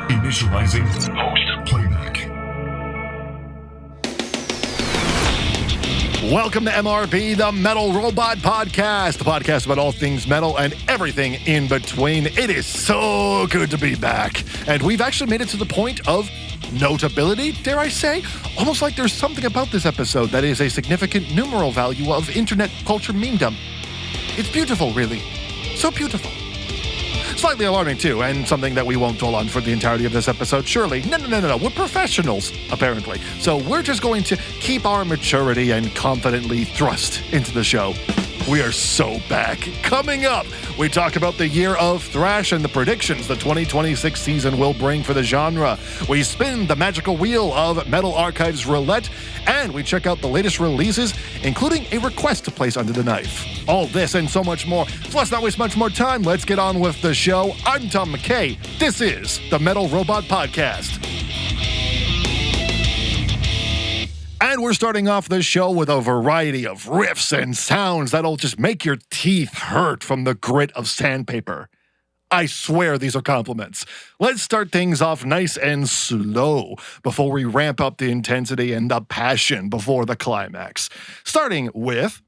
Initializing host playback. Welcome to MRP, the Metal Robot Podcast, the podcast about all things metal and everything in between. It is so good to be back. And we've actually made it to the point of notability, dare I say? Almost like there's something about this episode that is a significant numeral value of internet culture memedom. It's beautiful, really. So beautiful. Slightly alarming, too, and something that we won't dwell on for the entirety of this episode, surely. No. We're professionals, apparently. So we're just going to keep our maturity and confidently thrust into the show. We are so back. Coming up, we talk about the Year of Thrash and the predictions the 2026 season will bring for the genre. We spin the magical wheel of Metal Archives Roulette, and we check out the latest releases, including a request to place under the knife. All this and so much more. So let's not waste much more time. Let's get on with the show. I'm Tom McKay. This is the Metal Robot Podcast. And we're starting off the show with a variety of riffs and sounds that'll just make your teeth hurt from the grit of sandpaper. I swear these are compliments. Let's start things off nice and slow before we ramp up the intensity and the passion before the climax. Starting with...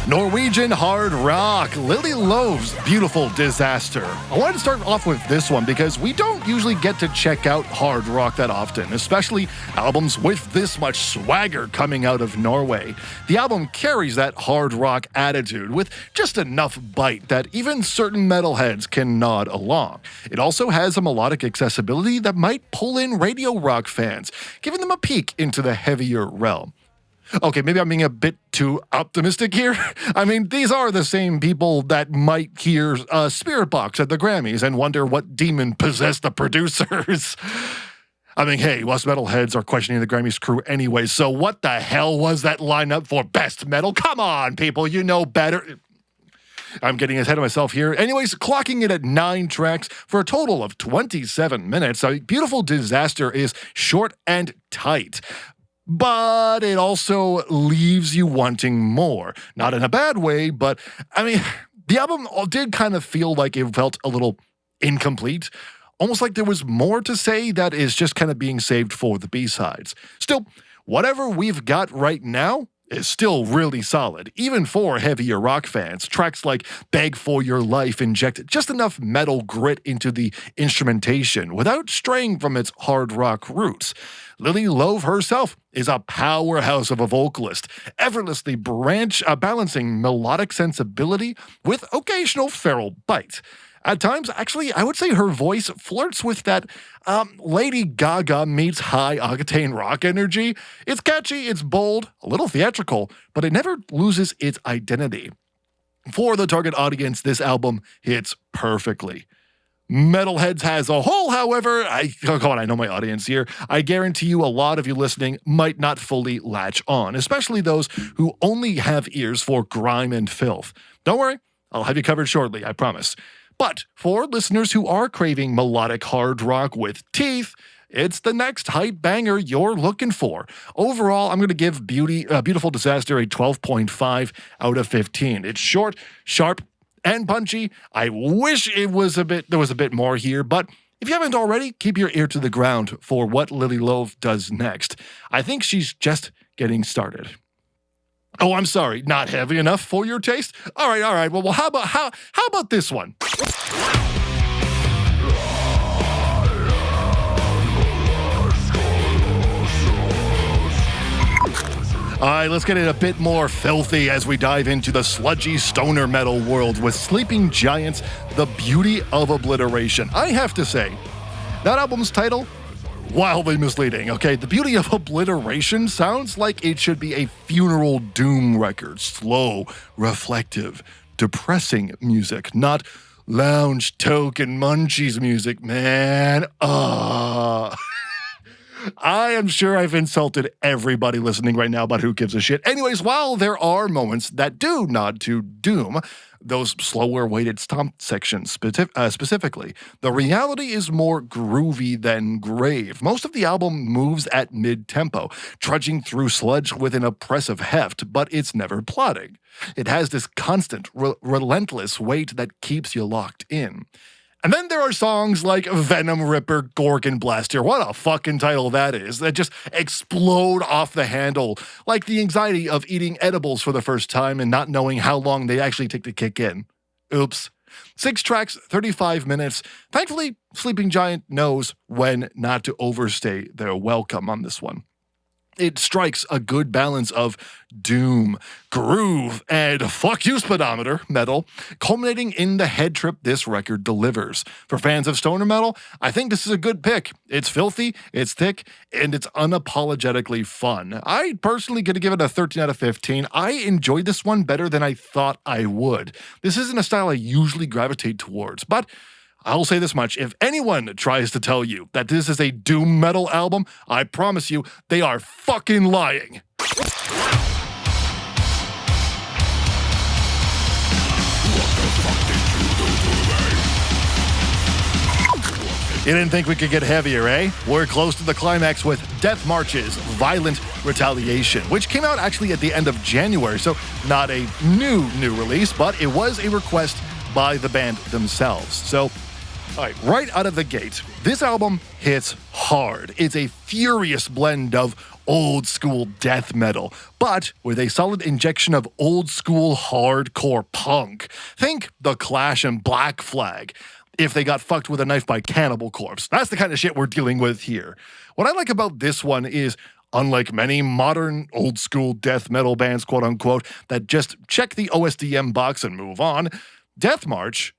Norwegian hard rock, Lily Löwe's Beautiful Disaster. I wanted to start off with this one because we don't usually get to check out hard rock that often, especially albums with this much swagger coming out of Norway. The album carries that hard rock attitude with just enough bite that even certain metalheads can nod along. It also has a melodic accessibility that might pull in radio rock fans, giving them a peek into the heavier realm. Okay, maybe I'm being a bit too optimistic here. I mean, these are the same people that might hear Spirit Box at the Grammys and wonder what demon possessed the producers. I mean, hey, us metalheads are questioning the Grammys crew anyway, so what the hell was that lineup for Best Metal? Come on, people, you know better. I'm getting ahead of myself here. Anyways, clocking it at 9 tracks for a total of 27 minutes. Beautiful Disaster is short and tight. But it also leaves you wanting more. Not in a bad way, but, I mean, the album did kind of feel like it felt a little incomplete. Almost like there was more to say that is just kind of being saved for the B-sides. Still, whatever we've got right now is still really solid, even for heavier rock fans. Tracks like Beg for Your Life inject just enough metal grit into the instrumentation without straying from its hard rock roots. Lily Löwe herself is a powerhouse of a vocalist, effortlessly balancing melodic sensibility with occasional feral bite. At times, actually, I would say her voice flirts with that Lady Gaga meets high-octane rock energy. It's catchy, it's bold, a little theatrical, but it never loses its identity. For the target audience, this album hits perfectly. Metalheads as a whole, however, I know my audience here. I guarantee you a lot of you listening might not fully latch on, especially those who only have ears for grime and filth. Don't worry, I'll have you covered shortly, I promise. But for listeners who are craving melodic hard rock with teeth, it's the next hype banger you're looking for. Overall, I'm going to give Beautiful Disaster a 12.5 out of 15. It's short, sharp, and punchy. I wish there was a bit more here, but if you haven't already, keep your ear to the ground for what Lily Löwe does next. I think she's just getting started. Oh, I'm sorry, not heavy enough for your taste? All right. Well, how about this one? All right, let's get it a bit more filthy as we dive into the sludgy stoner metal world with Sleeping Giants, The Beauty of Obliteration. I have to say, that album's title, wildly misleading, okay? The Beauty of Obliteration sounds like it should be a funeral doom record. Slow, reflective, depressing music, not lounge, token, munchies music, man. I am sure I've insulted everybody listening right now about who gives a shit. Anyways, while there are moments that do nod to doom, those slower weighted stomp sections specifically. The reality is more groovy than grave. Most of the album moves at mid-tempo, trudging through sludge with an oppressive heft, but it's never plodding. It has this constant, relentless weight that keeps you locked in. And then there are songs like Venom Ripper, Gorgon Blaster, what a fucking title that is, that just explode off the handle, like the anxiety of eating edibles for the first time and not knowing how long they actually take to kick in. Oops. 6 tracks, 35 minutes. Thankfully, Sleeping Giant knows when not to overstay their welcome on this one. It strikes a good balance of doom, groove, and fuck you speedometer metal, culminating in the head trip this record delivers. For fans of stoner metal, I think this is a good pick. It's filthy, it's thick, and it's unapologetically fun. I personally going to give it a 13 out of 15. I enjoyed this one better than I thought I would. This isn't a style I usually gravitate towards, but I'll say this much, if anyone tries to tell you that this is a doom metal album, I promise you, they are fucking lying. You didn't think we could get heavier, eh? We're close to the climax with Death March's Violent Retaliation, which came out actually at the end of January, so not a new release, but it was a request by the band themselves. So, all right out of the gate, this album hits hard. It's a furious blend of old school death metal, but with a solid injection of old school hardcore punk. Think The Clash and Black Flag if they got fucked with a knife by Cannibal Corpse. That's the kind of shit we're dealing with here. What I like about this one is, unlike many modern old school death metal bands, quote unquote, that just check the OSDM box and move on, Death March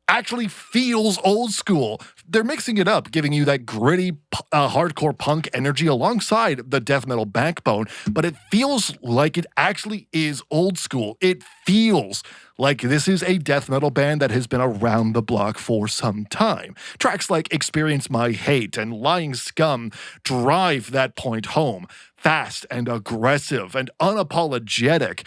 actually feels old school. They're mixing it up, giving you that gritty, hardcore punk energy alongside the death metal backbone, but it feels like it actually is old school. It feels like this is a death metal band that has been around the block for some time. Tracks like Experience My Hate and Lying Scum drive that point home, fast and aggressive and unapologetic.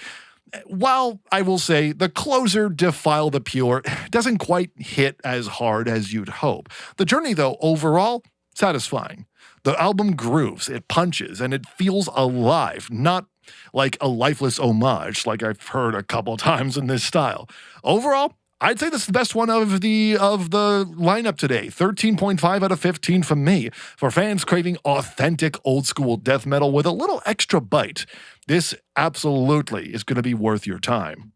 While I will say the closer, Defile the Pure, doesn't quite hit as hard as you'd hope. The journey, though, overall, satisfying. The album grooves, it punches, and it feels alive, not like a lifeless homage like I've heard a couple times in this style. Overall, I'd say this is the best one of the lineup today. 13.5 out of 15 from me. For fans craving authentic old school death metal with a little extra bite, this absolutely is going to be worth your time.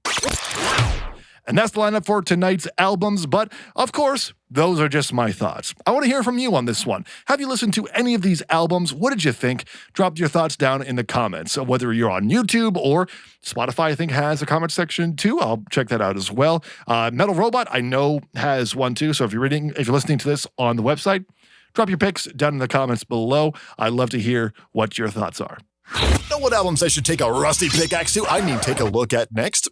And that's the lineup for tonight's albums, but of course, those are just my thoughts. I want to hear from you on this one. Have you listened to any of these albums? What did you think? Drop your thoughts down in the comments. So whether you're on YouTube or Spotify, I think has a comment section too. I'll check that out as well. Metal Robot, I know, has one too. So if you're listening to this on the website, drop your picks down in the comments below. I'd love to hear what your thoughts are. Know what albums I should take a rusty pickaxe to? Take a look at next.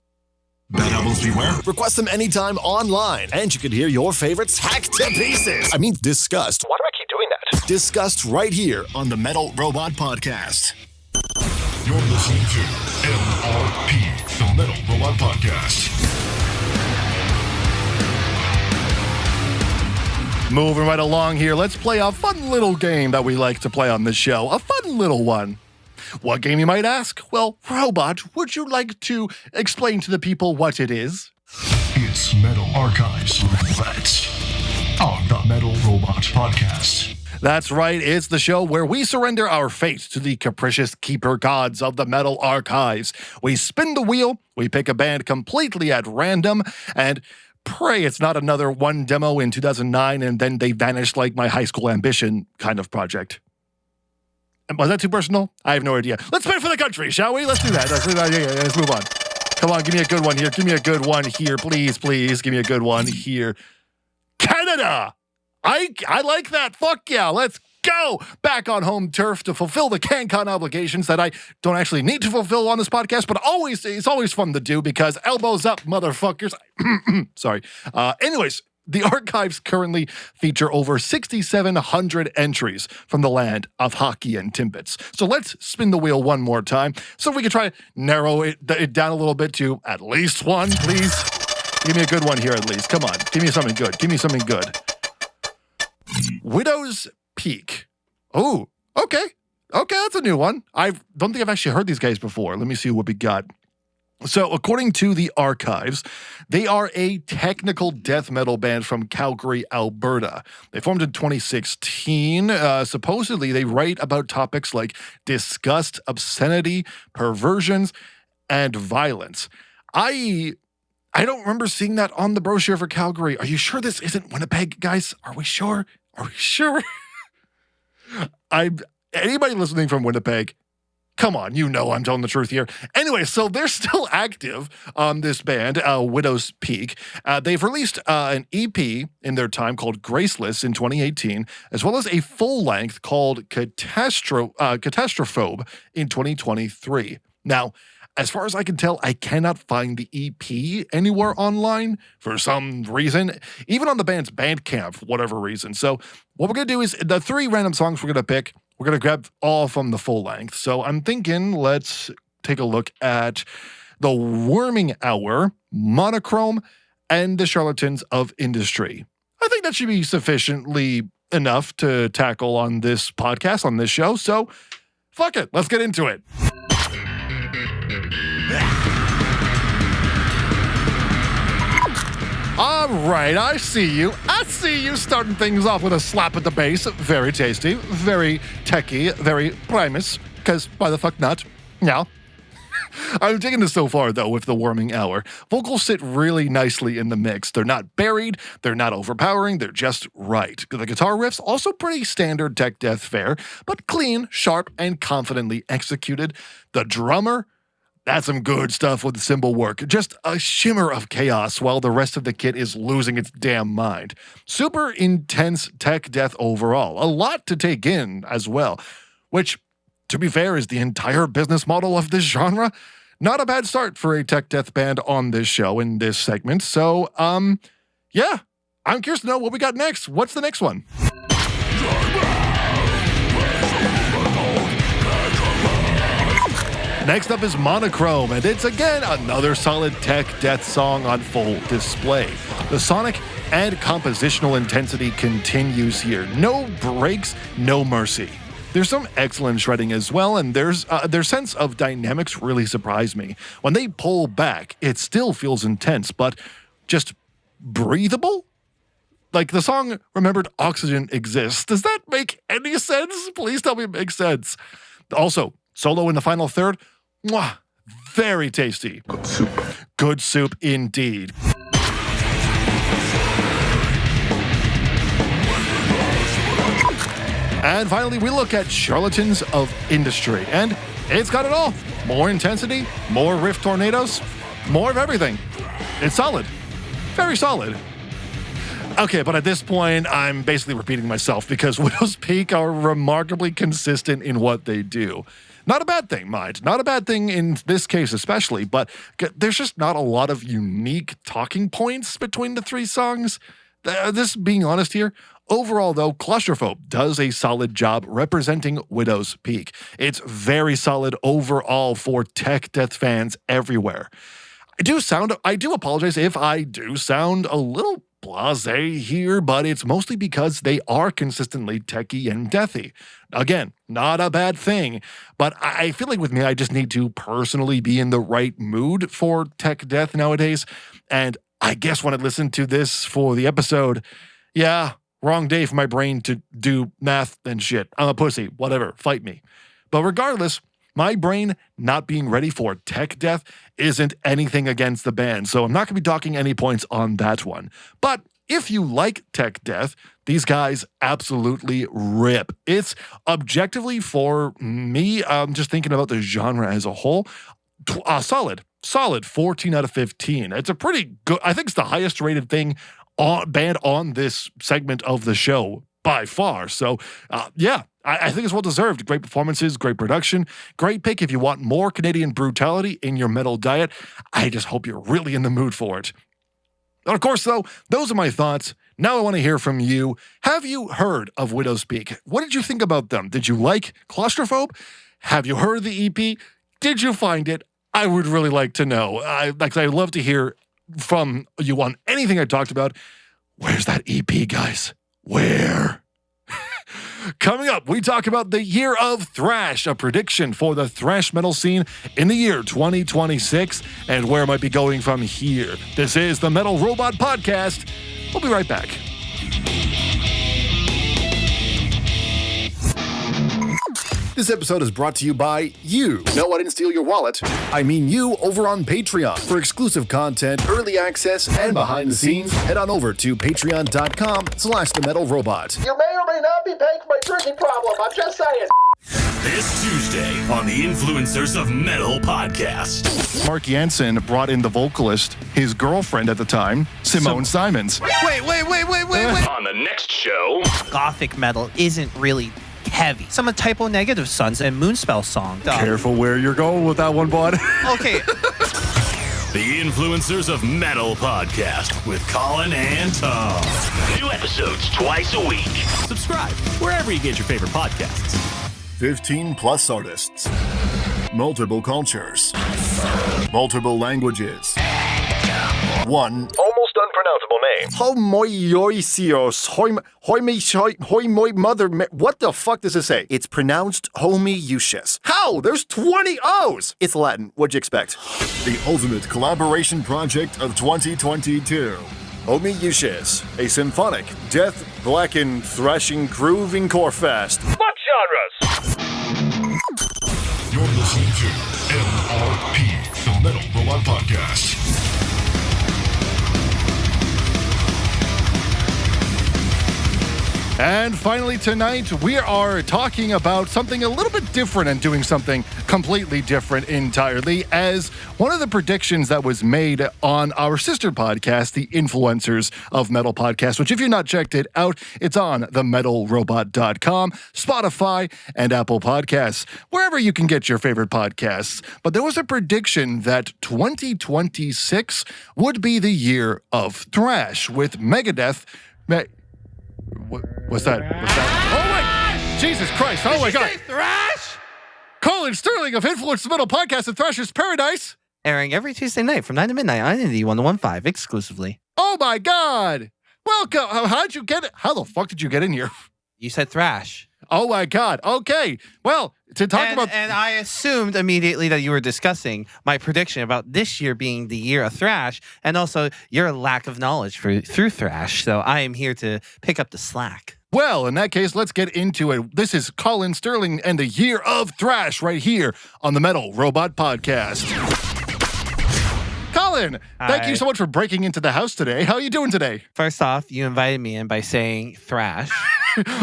Bad albums beware. Request them anytime online, and you can hear your favorites hacked to pieces. Discussed. Why do I keep doing that? Discussed right here on the Metal Robot Podcast. You're listening to MRP, the Metal Robot Podcast. Moving right along here, let's play a fun little game that we like to play on this show. A fun little one. What game, you might ask? Well, Robot, would you like to explain to the people what it is? It's Metal Archives Roulette on the Metal Robot Podcast. That's right, it's the show where we surrender our fate to the capricious keeper gods of the Metal Archives. We spin the wheel, we pick a band completely at random, and pray it's not another one demo in 2009 and then they vanished like my high school ambition kind of project. Was that too personal? I have no idea. Let's spin for the country, shall we? Let's do that. Let's move on. Come on, give me a good one here. Give me a good one here. Please, please, give me a good one here. Canada! I like that. Fuck yeah, let's go! Back on home turf to fulfill the CanCon obligations that I don't actually need to fulfill on this podcast, but it's always fun to do because elbows up, motherfuckers. Sorry. Anyways, the archives currently feature over 6,700 entries from the land of hockey and timbits. So let's spin the wheel one more time so we can try to narrow it down a little bit to at least one, please. Give me a good one here at least. Come on. Give me something good. Give me something good. Widow's Peak. Oh, okay. Okay, that's a new one. I don't think I've actually heard these guys before. Let me see what we got. So, according to the archives, they are a technical death metal band from Calgary, Alberta. They formed in 2016. Supposedly, they write about topics like disgust, obscenity, perversions, and violence. I don't remember seeing that on the brochure for Calgary. Are you sure this isn't Winnipeg, guys? Are we sure? Are we sure? Anybody listening from Winnipeg, come on, you know I'm telling the truth here. Anyway, so they're still active, this band, Widow's Peak. They've released an EP in their time called Graceless in 2018, as well as a full-length called Catastrophobe in 2023. Now, as far as I can tell, I cannot find the EP anywhere online for some reason, even on the band's Bandcamp for whatever reason. So what we're going to do is the 3 random songs we're going to pick, we're going to grab all from the full length. So I'm thinking let's take a look at The Worming Hour, Monochrome, and The Charlatans of Industry. I think that should be sufficiently enough to tackle on this podcast, on this show. So fuck it, let's get into it. All right, I see you. I see you starting things off with a slap at the bass. Very tasty, very techie, very Primus, because why the fuck not? Yeah. I'm digging this so far, though, with The Worming Hour. Vocals sit really nicely in the mix. They're not buried, they're not overpowering, they're just right. The guitar riffs, also pretty standard tech death fare, but clean, sharp, and confidently executed. The drummer, that's some good stuff with the cymbal work. Just a shimmer of chaos while the rest of the kit is losing its damn mind. Super intense tech death overall. A lot to take in as well, which, to be fair, is the entire business model of this genre. Not a bad start for a tech death band on this show in this segment. So, yeah, I'm curious to know what we got next. What's the next one? Next up is Monochrome, and it's again another solid tech death song on full display. The sonic and compositional intensity continues here. No breaks, no mercy. There's some excellent shredding as well, and their sense of dynamics really surprised me. When they pull back, it still feels intense, but just breathable? Like the song Remembered Oxygen Exists. Does that make any sense? Please tell me it makes sense. Also, solo in the final third, mwah, very tasty. Good soup. Good soup indeed. And finally, we look at Charlatans of Industry, and it's got it all. More intensity, more riff tornadoes, more of everything. It's solid. Very solid. Okay, but at this point, I'm basically repeating myself because Widow's Peak are remarkably consistent in what they do. Not a bad thing, mind. Not a bad thing in this case especially, but there's just not a lot of unique talking points between the 3 songs. This being honest here, overall though, Claustrophobe does a solid job representing Widow's Peak. It's very solid overall for tech death fans everywhere. I do apologize if I do sound a little blasé here, but it's mostly because they are consistently techie and deathy. Again, not a bad thing, but I feel like with me, I just need to personally be in the right mood for tech death nowadays. And I guess when I listened to this for the episode, yeah, wrong day for my brain to do math and shit. I'm a pussy, whatever, fight me. But regardless, my brain not being ready for tech death isn't anything against the band, so I'm not going to be docking any points on that one. But if you like tech death, these guys absolutely rip. It's objectively, for me, just thinking about the genre as a whole, solid 14 out of 15. It's a pretty good, I think it's the highest rated band on this segment of the show by far. So, yeah. I think it's well-deserved. Great performances, great production, great pick if you want more Canadian brutality in your metal diet. I just hope you're really in the mood for it. And of course, though, those are my thoughts. Now I want to hear from you. Have you heard of Widow's Peak? What did you think about them? Did you like Claustrophobe? Have you heard the EP? Did you find it? I would really like to know. I'd love to hear from you on anything I talked about. Where's that EP, guys? Where? Coming up, we talk about the Year of Thrash, a prediction for the thrash metal scene in the year 2026, and where it might be going from here. This is the Metal Robot Podcast. We'll be right back. This episode is brought to you by you. No, I didn't steal your wallet. I mean you over on Patreon. For exclusive content, early access, and behind the scenes, head on over to patreon.com/themetalrobot. You may or may not be paying for my drinking problem. I'm just saying. This Tuesday on the Influencers of Metal podcast. Mark Jansen brought in the vocalist, his girlfriend at the time, Simone Simons. Wait. On the next show, Gothic metal isn't really heavy. Some of Typo Negative Sons and Moonspell song. Careful where you're going with that one, bud. Okay. the Influencers of Metal podcast with Collin and Tom. New episodes twice a week. Subscribe wherever you get your favorite podcasts. 15 plus artists. Multiple cultures. Multiple languages. One Almost unpronounceable name. Homoiousios. What the fuck does it say? It's pronounced Homoiousios. How? There's 20 O's. It's Latin. What'd you expect? The ultimate collaboration project of 2022. Homoiousios, a symphonic, death, blackened, thrashing, grooving core fest. What genres? You're listening to MRP, the Metal Robot Podcast. And finally tonight, we are talking about something a little bit different and doing something completely different entirely, as one of the predictions that was made on our sister podcast, the Influencers of Metal podcast, which if you've not checked it out, it's on themetalrobot.com, Spotify, and Apple Podcasts, wherever you can get your favorite podcasts. But there was a prediction that 2026 would be the year of thrash, with Megadeth... What's that? Oh my... Jesus Christ. Oh my God. Thrash? Collin Sterling of Influence Metal Podcast at Thrashers Paradise. Airing every Tuesday night from 9 to midnight on Indie 1015 exclusively. Oh my God. Welcome. How'd you get it? How the fuck did you get in here? You said thrash. Oh my God. Okay. Well, to talk about... And I assumed immediately that you were discussing my prediction about this year being the year of thrash, and also your lack of knowledge through thrash. So I am here to pick up the slack. Well, in that case, let's get into it. This is Collin Sterling and the Year of Thrash right here on the Metal Robot Podcast. Collin, thank you so much for breaking into the house today. How are you doing today? First off, you invited me in by saying thrash.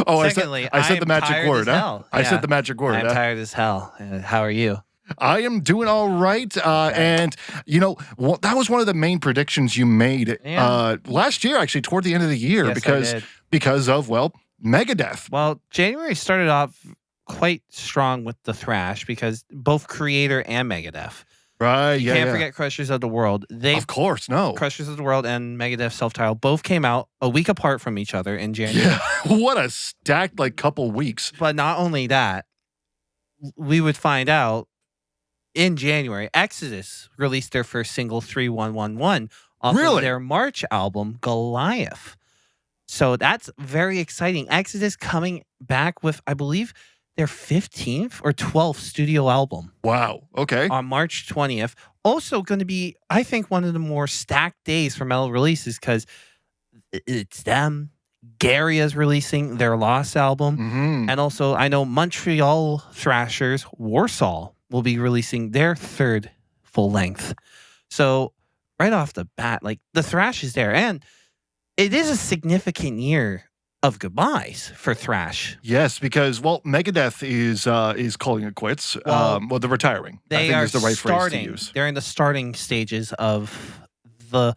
Oh, Secondly, I said the magic tired word. as Huh? hell. I said the magic word. I'm tired as hell. How are you? I am doing all right. And, you know, that was one of the main predictions you made last year, actually, toward the end of the year, Yes, because of, well, Megadeth. Well, January started off quite strong with the thrash because both Creator and Megadeth. Right, You can't forget Crushers of the World. Of course, no. Crushers of the World and Megadeth self-titled both came out a week apart from each other in January. Yeah, what a stacked, couple weeks. But not only that, we would find out in January, Exodus released their first single, 3111, off of their March album, Goliath. So that's very exciting. Exodus coming back with, I believe, their 15th or 12th studio album. Wow. Okay. On March 20th. Also going to be, I think, one of the more stacked days for metal releases because it's them. Garia's releasing their Lost album. Mm-hmm. And also, I know Montreal Thrashers, Warsaw, will be releasing their third full length. So right off the bat, the thrash is there. And it is a significant year of goodbyes for thrash. Yes, because Megadeth is calling it quits. They're retiring. I think is the right phrase to use. They're in the starting stages of the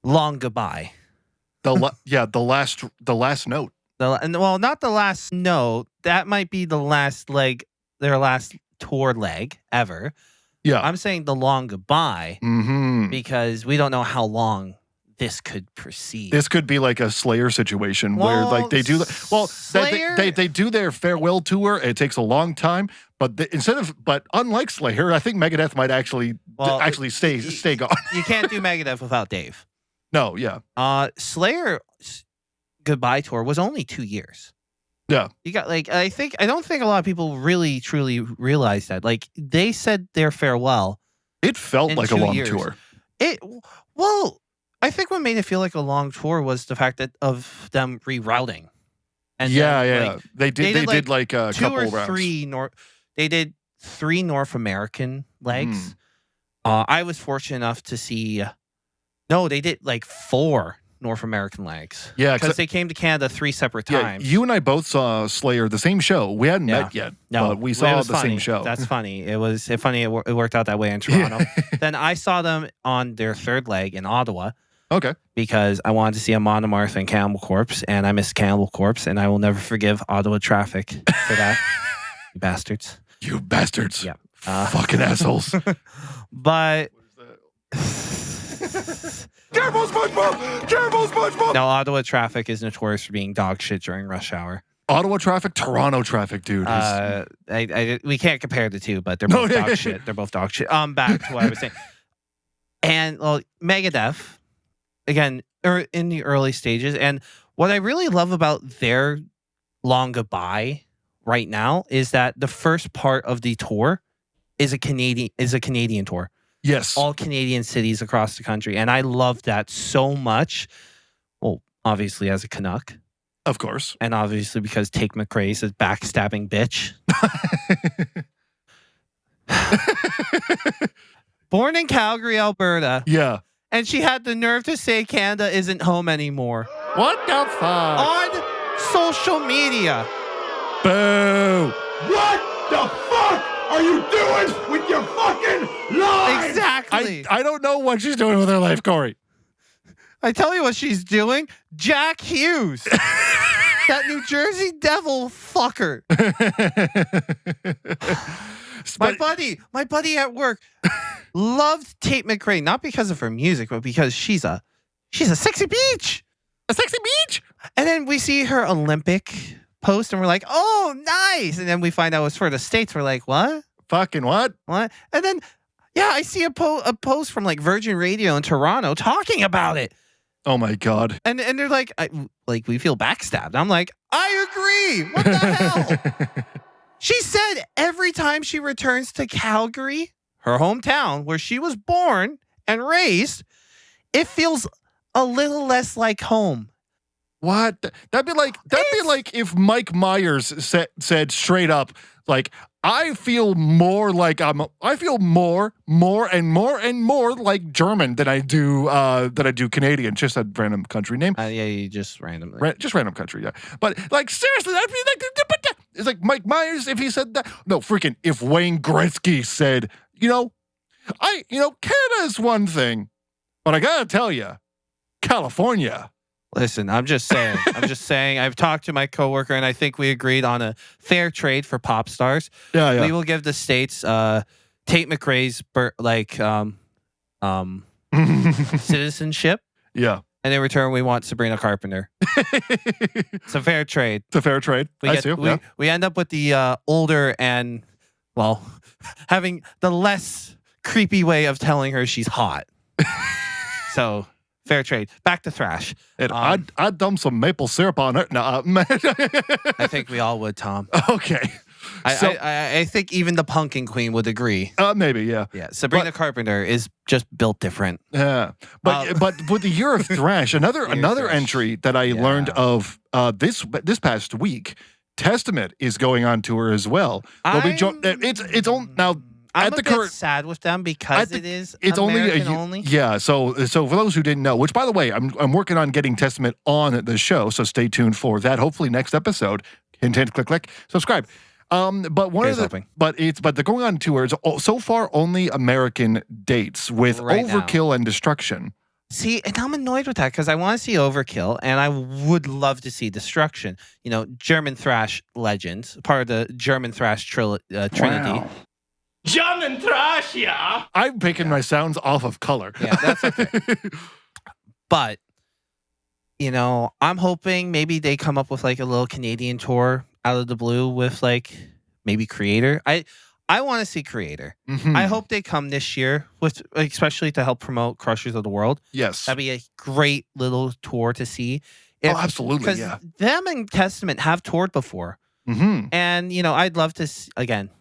long goodbye. The last note. Not the last note. That might be the last leg, their last tour leg ever. Yeah, I'm saying the long goodbye because we don't know how long this could proceed. This could be like a Slayer situation where they do they do their farewell tour. It takes a long time, but unlike Slayer, I think Megadeth might actually Well, actually stay gone. You can't do Megadeth without Dave. No, yeah. Slayer's goodbye tour was only 2 years. Yeah. You got I don't think a lot of people really truly realize that. Like they said their farewell. It felt like a long tour. I think what made it feel like a long tour was the fact of them rerouting. And they did like a two couple or rounds. They did 3 North American legs. I was fortunate enough to see. No, they did like 4 North American legs. Yeah, because they came to Canada 3 separate times. You and I both saw Slayer the same show. We hadn't met yet, but we saw the same show. That's funny. It worked out that way in Toronto. Then I saw them on their 3rd leg in Ottawa. Okay. Because I wanted to see a Monomarth and Cannibal Corpse, and I miss Cannibal Corpse, and I will never forgive Ottawa Traffic for that. You bastards. You bastards. Yeah. Fucking assholes. But Careful, SpongeBob! Careful, SpongeBob! no, Ottawa Traffic is notorious for being dog shit during rush hour. Ottawa Traffic, Toronto Traffic, dude. We can't compare the two, but they're both dog shit. They're both dog shit. Back to what I was saying. And Megadeth, again, in the early stages, and what I really love about their long goodbye right now is that the first part of the tour is a Canadian tour. Yes. All Canadian cities across the country. And I love that so much. Well, obviously as a Canuck. Of course. And obviously because Tate McRae's a backstabbing bitch. Born in Calgary, Alberta. Yeah. And she had the nerve to say Canada isn't home anymore. What the fuck? On social media. Boo. What the fuck are you doing with your fucking life? Exactly. I don't know what she's doing with her life, Corey. I tell you what she's doing. Jack Hughes. That New Jersey Devil fucker. My buddy at work loved Tate McRae, not because of her music, but because she's a sexy beach. A sexy beach? And then we see her Olympic post and we're like, oh, nice. And then we find out it's for the States. We're like, what? Fucking what? What? And then, I see a post from like Virgin Radio in Toronto talking about it. Oh my God. And they're like, we feel backstabbed. I'm like, I agree. What the hell? She said every time she returns to Calgary, her hometown, where she was born and raised, it feels a little less like home. What? That'd be like if Mike Myers said straight up, like, I feel more like I feel more and more like German than I do Canadian. Just a random country name. You just randomly. Just random country, yeah. But like seriously, that'd be like it's like Mike Myers if he said that. No, freaking if Wayne Gretzky said, Canada is one thing, but I gotta tell you, California. Listen, I'm just saying. I've talked to my coworker, and I think we agreed on a fair trade for pop stars. Yeah. We will give the States Tate McRae's citizenship. Yeah. And in return, we want Sabrina Carpenter. It's a fair trade. It's a fair trade. We end up with the older and, having the less creepy way of telling her she's hot. So, fair trade. Back to Thrash. And I'd dump some maple syrup on it. No, I think we all would, Tom. Okay. I think even the Pumpkin Queen would agree. Maybe, yeah. Yeah, Sabrina Carpenter is just built different. Yeah, but with the Year of Thrash, another entry that I learned of this past week, Testament is going on tour as well. It's on now. I'm a bit sad with them because it's American only. Yeah, so for those who didn't know, which by the way, I'm working on getting Testament on the show, so stay tuned for that. Hopefully next episode. Hint, hint, click, subscribe. But they're going on tour. It's so far only American dates with Overkill and Destruction. See, and I'm annoyed with that because I want to see Overkill and I would love to see Destruction. German thrash legends, part of the German thrash trinity. Wow. German thrash, yeah. I'm picking my sounds off of Color. Yeah, that's okay. But I'm hoping maybe they come up with like a little Canadian tour out of the blue with like maybe Creator. I want to see Creator. Mhm. I hope they come this year, especially to help promote Crushers of the World. Yes. That'd be a great little tour to see. Absolutely, yeah. Because them and Testament have toured before. Mm-hmm. And, I'd love to,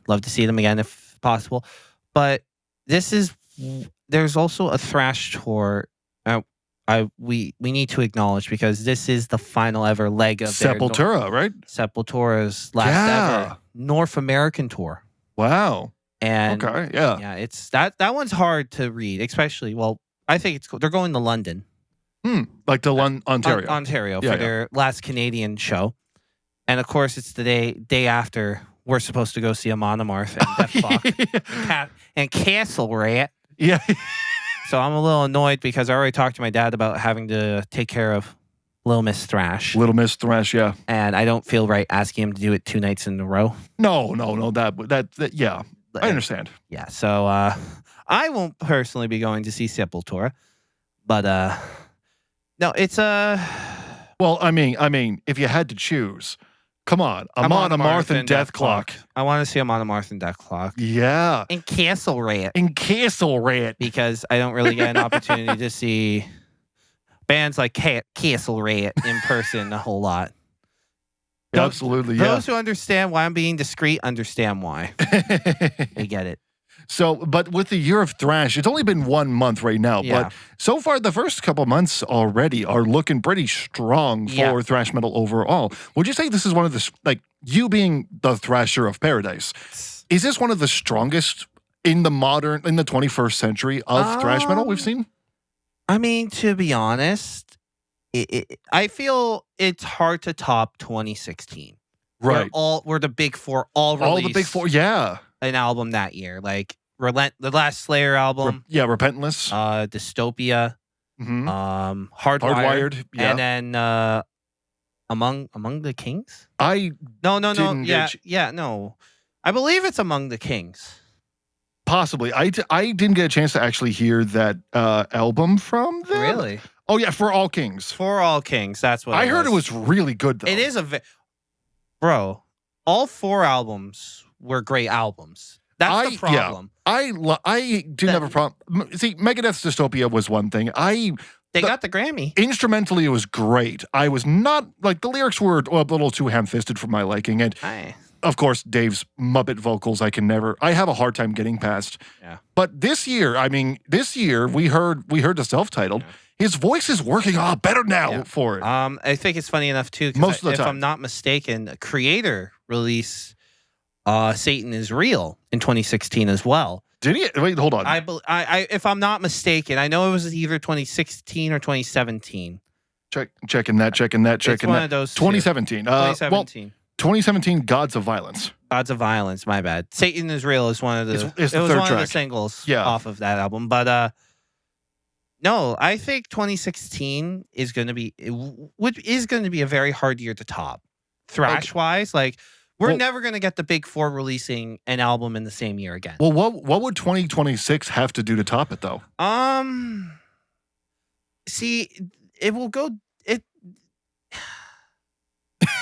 love to see them again if possible. But there's also a Thrash tour we need to acknowledge, because this is the final ever leg of Sepultura, right? Sepultura's last ever North American tour. Wow. And okay, yeah. yeah, it's that one's hard to read, especially, I think it's cool. They're going to London. Like to Ontario. Ontario for their last Canadian show. And of course, it's the day after we're supposed to go see a Monomarth and Deathclock and Castle Rat. Yeah. So I'm a little annoyed because I already talked to my dad about having to take care of Little Miss Thrash. Little Miss Thrash, yeah. And I don't feel right asking him to do it 2 nights in a row. No. That yeah. I understand. Yeah. So I won't personally be going to see Sepultura, but no, it's Well, I mean, if you had to choose, come on, Amon Amarth and Deathclock. I want to see Amon Amarth and Deathclock. Yeah. And Castle Rat. Because I don't really get an opportunity to see bands like Castle Rat in person a whole lot. Absolutely, yeah. Those who understand why I'm being discreet understand why. They get it. So, but with the Year of Thrash, it's only been 1 month right now, Yeah. but so far the first couple months already are looking pretty strong for thrash metal overall. Would you say this is one of the, like, you being the Thrasher of Paradise, is this one of the strongest in the 21st century of thrash metal we've seen? I mean, to be honest, I feel it's hard to top 2016. Right. Where the Big Four all released. All the Big Four, yeah. An album that year, like the last Slayer album, Repentless, Dystopia, Hardwired, yeah. and then Among the Kings. No, I believe it's Among the Kings. Possibly, I didn't get a chance to actually hear that album from them. Really? Oh yeah, For All Kings. For All Kings, that's what I heard. It was really good though. It is bro. All 4 albums were great albums. That's the problem. Yeah, I didn't have a problem. See, Megadeth's Dystopia was one thing. They got the Grammy. Instrumentally, it was great. I was not, like, the lyrics were a little too ham-fisted for my liking. And, of course, Dave's Muppet vocals, I have a hard time getting past. Yeah. But this year, we heard the self-titled. Yeah. His voice is working a lot better now for it. I think it's funny enough, too, because if I'm not mistaken, Creator released Satan is Real in 2016 as well. Did he? Wait, hold on. I if I'm not mistaken, I know it was either 2016 or 2017. Checking that. It's one of those 2017. 2017. 2017, Gods of Violence. Gods of Violence, my bad. Satan is Real is one of the it was one of the singles off of that album. But no, I think 2016 is going to be a very hard year to top. Thrash wise, like we're never going to get the Big Four releasing an album in the same year again. Well, what would 2026 have to do to top it though? See, it will go. It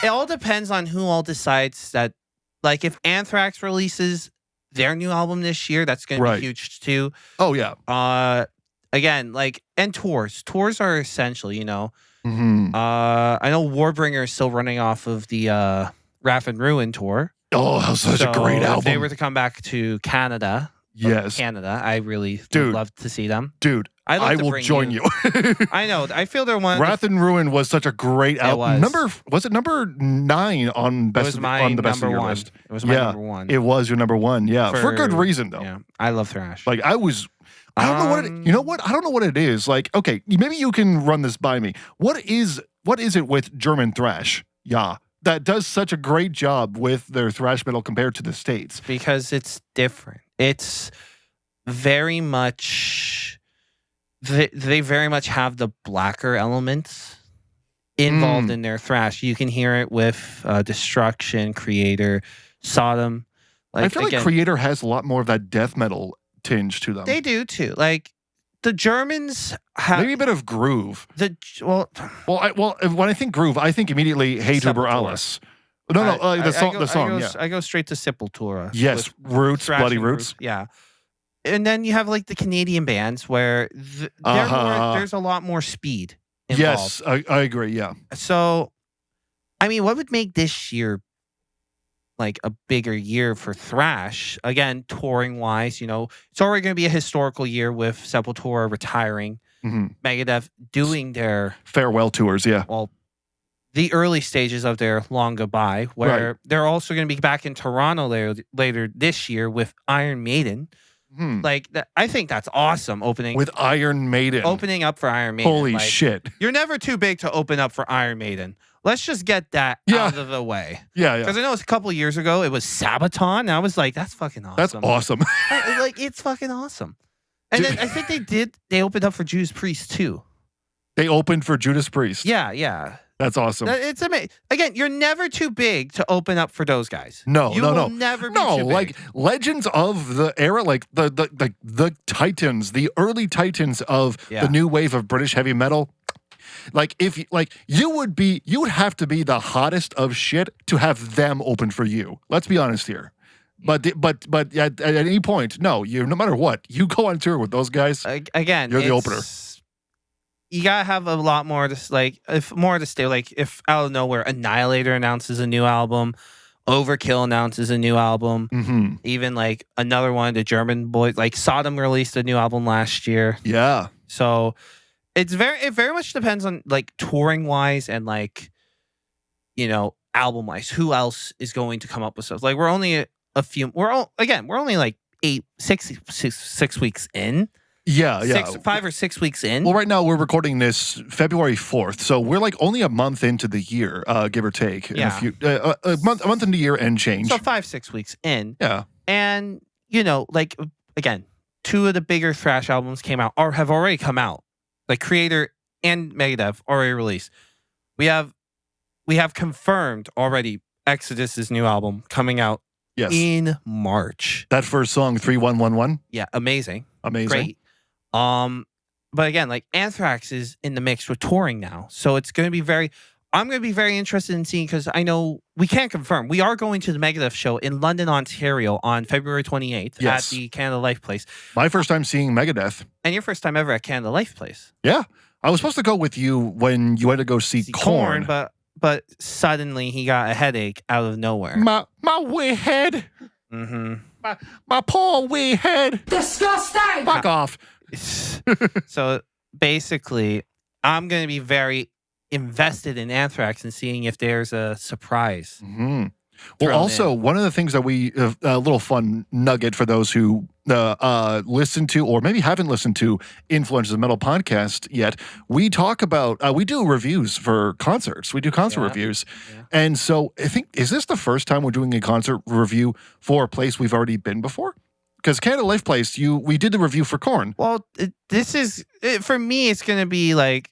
all depends on who all decides that. Like if Anthrax releases their new album this year, that's going to be huge too. Oh yeah. Again, like, and tours are essential. You know. Mm-hmm. I know Warbringer is still running off of the Wrath and Ruin tour. Oh, that was such a great album. If they were to come back to Canada, I really would love to see them. Dude, I will join you. I know. I feel they're one. Wrath and Ruin was such a great album. Was it number 9 on the best of your list? It was my number 1. It was your number 1. Yeah, for good reason though. Yeah, I love thrash. Like I don't know what you know what? I don't know what it is. Like, okay, maybe you can run this by me. What is it with German thrash? Yeah. That does such a great job with their thrash metal compared to the States. Because it's different. It's very much they very much have the blacker elements involved in their thrash. You can hear it with Destruction, Creator, Sodom. Like, I feel like Creator has a lot more of that death metal tinge to them. They do too. Like the Germans have maybe a bit of groove. When I think groove, I think immediately Hey Tuber Alice. No, the song. Yeah. I go straight to Sepultura. Yes, Roots, Bloody Roots. Yeah. And then you have like the Canadian bands where there's a lot more speed involved. Yes, I agree. Yeah. So, I mean, what would make this year like a bigger year for thrash? Again, touring wise, you know, it's already going to be a historical year with Sepultura retiring, Megadeth doing their farewell tours. Yeah. Well, the early stages of their long goodbye, where they're also going to be back in Toronto later this year with Iron Maiden. Like I think that's awesome. Opening with Iron Maiden, opening up for Iron Maiden. Holy shit! You're never too big to open up for Iron Maiden. Let's just get that out of the way. Yeah. Because I know a couple of years ago it was Sabaton, and I was like, "That's fucking awesome." That's awesome. Like it's fucking awesome. And then I think they opened up for Judas Priest too. They opened for Judas Priest. Yeah. That's awesome. It's amazing. Again, you're never too big to open up for those guys. No. You will never be too big. Like legends of the era, like the Titans, the early Titans of the new wave of British heavy metal. Like you would have to be the hottest of shit to have them open for you. Let's be honest here. But at any point, no matter what, you go on tour with those guys. Again, you're the opener. You gotta have a lot more to stay. Like if out of nowhere Annihilator announces a new album, Overkill announces a new album, even like another one, the German boys like Sodom released a new album last year. Yeah. So it very much depends on like touring wise and like, you know, album wise. Who else is going to come up with stuff? Like we're only we're only like 6 weeks in. Yeah. 5 or 6 weeks in. Well, right now we're recording this February 4th, so we're like only a month into the year, give or take. Yeah. A month into the year and change. So 5-6 weeks in. Yeah. And, you know, like, again, 2 of the bigger thrash albums came out or have already come out. Like Creator and Megadeth already released. We have confirmed already Exodus's new album coming out in March. That first song, 3111? Yeah, amazing. Great. But again, like Anthrax is in the mix with touring now. So it's going to be I'm going to be very interested in seeing, because I know we can't confirm. We are going to the Megadeth show in London, Ontario on February 28th at the Canada Life Place. My first time seeing Megadeth. And your first time ever at Canada Life Place. Yeah. I was supposed to go with you when you went to go see Korn. But suddenly he got a headache out of nowhere. My weird head. My poor weird head. Disgusting. Fuck off. So basically, I'm going to be very invested in Anthrax and seeing if there's a surprise. Well, also, one of the things that we, a little fun nugget for those who listen to or maybe haven't listened to Influencers of Metal podcast yet, we talk about, we do reviews for concerts. We do concert reviews. Yeah. And so I think, is this the first time we're doing a concert review for a place we've already been before? Because Canada Life Place, we did the review for Korn. Well, for me, it's going to be like,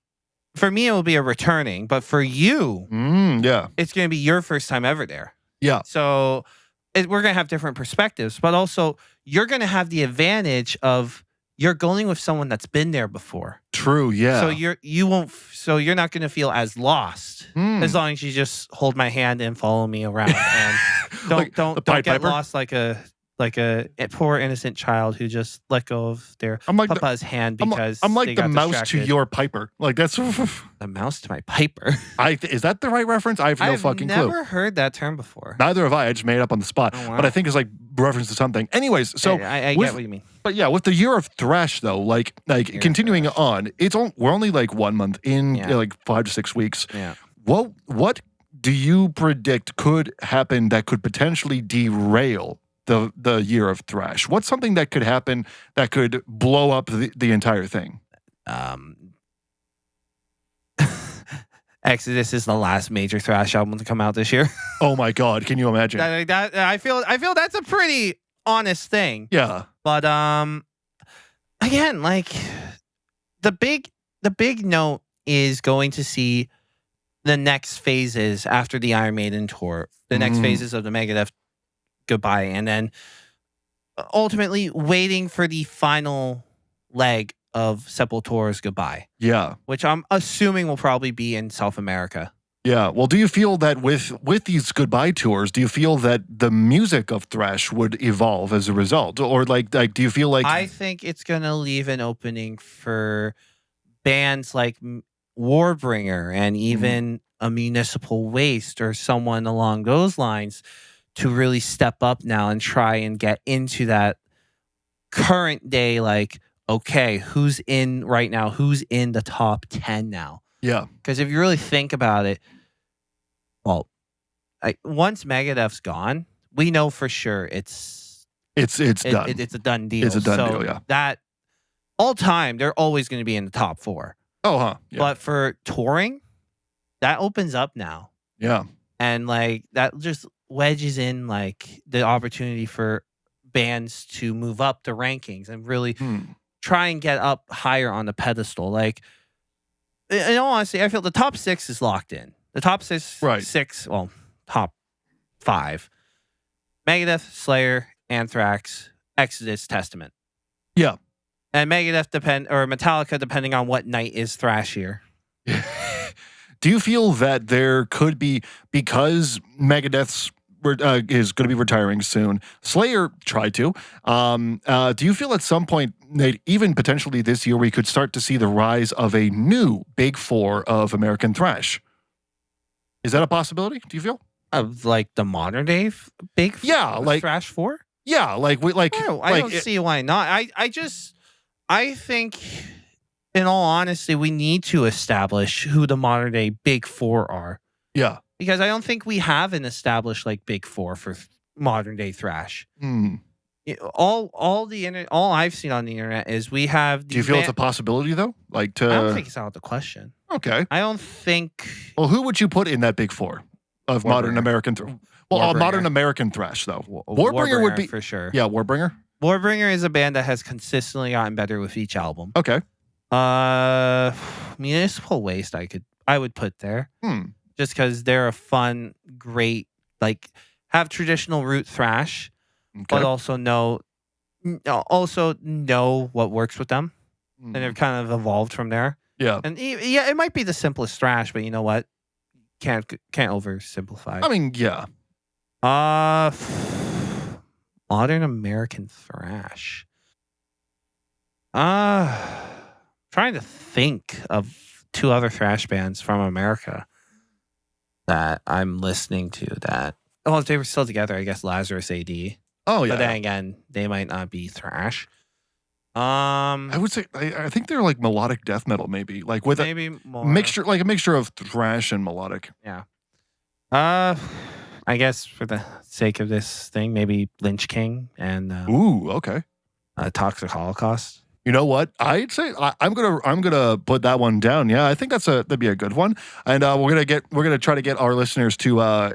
for me, it will be a returning, but for you, it's going to be your first time ever there. Yeah. So we're going to have different perspectives, but also you're going to have the advantage of you're going with someone that's been there before. True. Yeah. So you're not going to feel as lost as long as you just hold my hand and follow me around and don't get lost like a poor innocent child who just let go of their papa's hand because I'm like the mouse distracted. to your Piper. Like that's the mouse to my Piper. Is that the right reference? I have no fucking clue. I've never heard that term before. Neither have I. I just made it up on the spot. Oh, wow. But I think it's like reference to something. Anyways, so I get what you mean. But yeah, with the Year of Thrash though, like continuing on, we're only like 1 month in, like 5 to 6 weeks. Yeah. What do you predict could happen that could potentially derail the Year of Thrash? What's something that could happen that could blow up the entire thing? Exodus is the last major thrash album to come out this year. Oh my God, can you imagine? I feel that's a pretty honest thing. Yeah. But again, like the big note is going to see the next phases after the Iron Maiden tour, the next phases of the Megadeth goodbye, and then ultimately waiting for the final leg of Sepultura's goodbye. Yeah. Which I'm assuming will probably be in South America. Yeah. Well, do you feel that with these goodbye tours, do you feel that the music of thrash would evolve as a result, or like do you feel like I think it's gonna leave an opening for bands like Warbringer and even a Municipal Waste or someone along those lines to really step up now and try and get into that current day? Like, okay, who's in right now? Who's in the top 10 now? Yeah. Because if you really think about it, well, once Megadeth's gone, we know for sure it's done. It's a done deal. It's a done deal, yeah. That all time, they're always going to be in the top 4. Oh, huh. Yeah. But for touring, that opens up now. Yeah. And like that just wedges in like the opportunity for bands to move up the rankings and really try and get up higher on the pedestal. Like, in all honesty, I feel the top 6 is locked in. The top six, well, top 5. Megadeth, Slayer, Anthrax, Exodus, Testament. Yeah. And Megadeth or Metallica, depending on what night is thrashier. Do you feel that there could be, because Megadeth's is going to be retiring soon, Slayer tried to, do you feel at some point that even potentially this year we could start to see the rise of a new big 4 of American thrash? Is that a possibility? Do you feel of like the modern day big thrash 4? Yeah, I don't see why not. I think, in all honesty, we need to establish who the modern day big 4 are. Yeah, because I don't think we have an established like big 4 for modern day thrash. All I've seen on the internet is we have. Do you feel it's a possibility though? I don't think it's out of the question. Okay. I don't think. Well, who would you put in that big 4 of modern American thrash? Well, modern American thrash though. Warbringer would be for sure. Yeah, Warbringer. Warbringer is a band that has consistently gotten better with each album. Okay. Municipal Waste, I would put there. Just because they're a fun, great, like have traditional root thrash, but also know what works with them, and they've kind of evolved from there. Yeah, and yeah, it might be the simplest thrash, but you know what? Can't oversimplify. I mean, yeah. Modern American thrash. Trying to think of 2 other thrash bands from America that I'm listening to that. Oh, if they were still together, I guess Lazarus AD. Oh, yeah. But then again, they might not be thrash. I would say I think they're like melodic death metal, maybe like with maybe a more mixture, like a mixture of thrash and melodic. Yeah. I guess for the sake of this thing, maybe Lynch King and okay. Toxic Holocaust. You know what? I'd say I'm gonna put that one down. Yeah, I think that'd be a good one. And we're gonna try to get our listeners to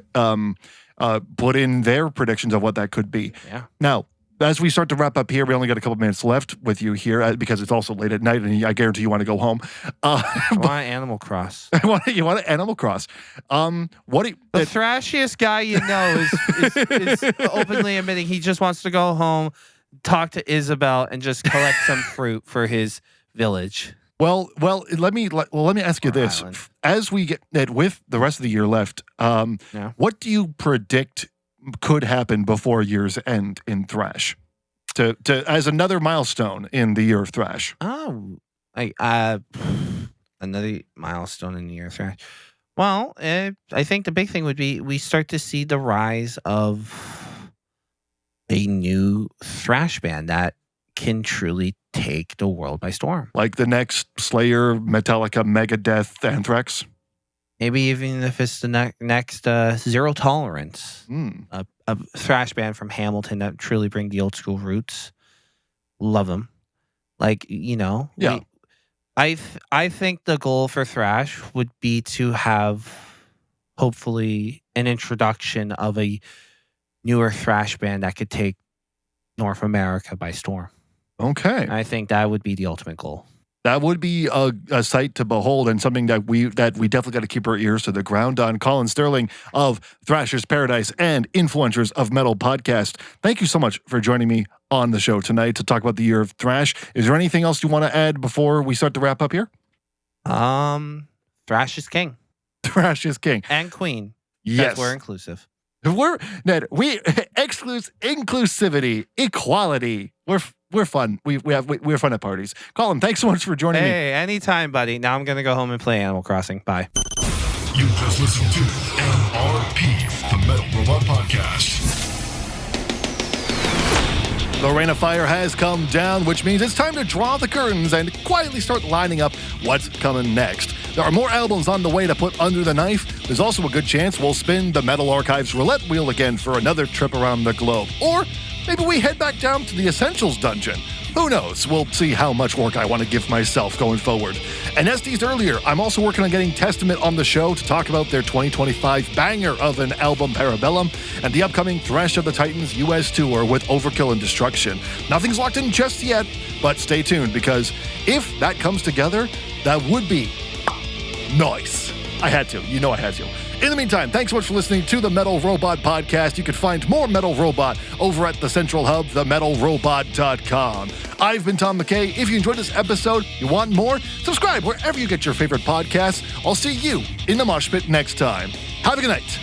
put in their predictions of what that could be. Yeah. Now, as we start to wrap up here, we only got a couple minutes left with you here because it's also late at night, and I guarantee you want to go home. I want Animal Cross. You want Animal Cross? The thrashiest guy you know is openly admitting he just wants to go home, talk to Isabel, and just collect some fruit for his village. Well, let me ask you this: as we get with the rest of the year left, what do you predict could happen before year's end in thrash, to as another milestone in the Year of Thrash? Oh, another milestone in the Year of Thrash. Well, I think the big thing would be we start to see the rise of a new thrash band that can truly take the world by storm. Like the next Slayer, Metallica, Megadeth, Anthrax? Maybe even if it's the next Zero Tolerance, a thrash band from Hamilton that truly bring the old school roots. Love them. Like, Yeah. I think the goal for thrash would be to have, hopefully, an introduction of a newer thrash band that could take North America by storm. Okay. I think that would be the ultimate goal. That would be a sight to behold, and something that we definitely got to keep our ears to the ground on. Collin Sterling of Thrashers Paradise and Influencers of Metal podcast. Thank you so much for joining me on the show tonight to talk about the Year of Thrash. Is there anything else you want to add before we start to wrap up here? Thrash is king. Thrash is king. And queen. Yes. We're inclusive. We inclusivity, equality. We're fun. We're fun at parties. Collin, thanks so much for joining me. Hey, anytime, buddy. Now I'm gonna go home and play Animal Crossing. Bye. You just listened to MRP, the Metal Robot Podcast. The Rain of Fire has come down, which means it's time to draw the curtains and quietly start lining up what's coming next. There are more albums on the way to put under the knife. There's also a good chance we'll spin the Metal Archives Roulette wheel again for another trip around the globe. Or maybe we head back down to the Essentials dungeon. Who knows? We'll see how much work I want to give myself going forward. And as teased earlier, I'm also working on getting Testament on the show to talk about their 2025 banger of an album, Parabellum, and the upcoming Thrash of the Titans US tour with Overkill and Destruction. Nothing's locked in just yet, but stay tuned because if that comes together, that would be nice. I had to. You know I had to. In the meantime, thanks so much for listening to the Metal Robot Podcast. You can find more Metal Robot over at the central hub, themetalrobot.com. I've been Tom McKay. If you enjoyed this episode, you want more, subscribe wherever you get your favorite podcasts. I'll see you in the mosh pit next time. Have a good night.